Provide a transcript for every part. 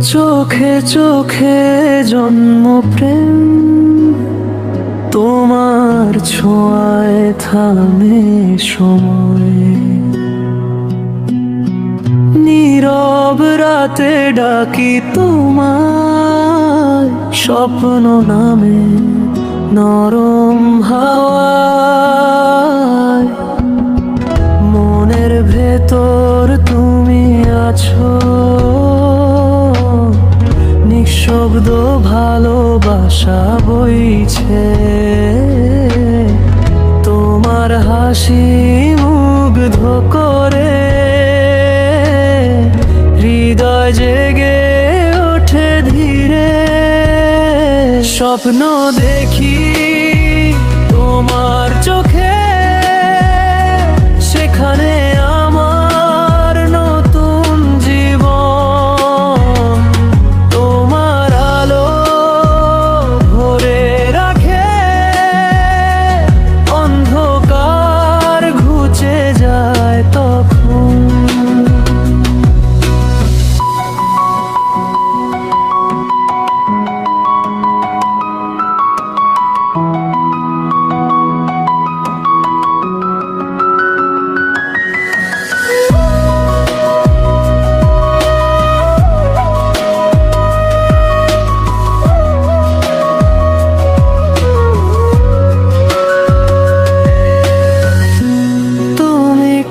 চোখে চোখে জন্ম প্রেম, তোমার ছোঁয়ায় থামে সময়। নীরব রাতে ডাকি তোমায়, স্বপ্ন নামে নরম হাওয়ায়। মনের ভেতর তুমি আছো, নিঃশব্দ ভালোবাসা বইছে। তোমার হাসি মুগ্ধ করে হৃদয় জেগে ওঠে ধীরে। স্বপ্ন দেখি তোমার চোখে, সেখানে আমার নতুন জীবন। তোমার আলো ভরে রাখে, অন্ধকার ঘুচে যায় তখন।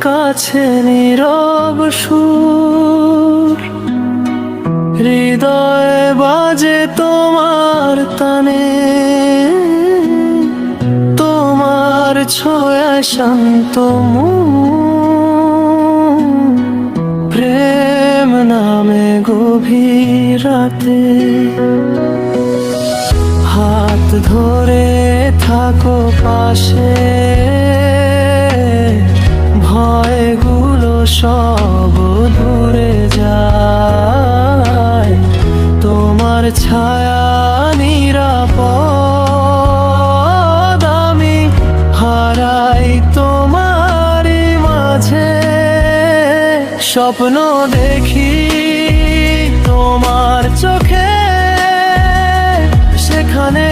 কাছে নীরব সুর, হৃদয়ে বাজে তোমার তানে। তোমার ছোঁয়ায় শান্ত মন, প্রেম নামে গভীর রাতে। হাত ধরে থাকো পাশে, ভয়গুলো সব দূরে যায়। তোমার ছায়া নিরাপদ, আমি হারাই তোমারই মাঝে। স্বপ্ন দেখি তোমার চোখে, সেখানে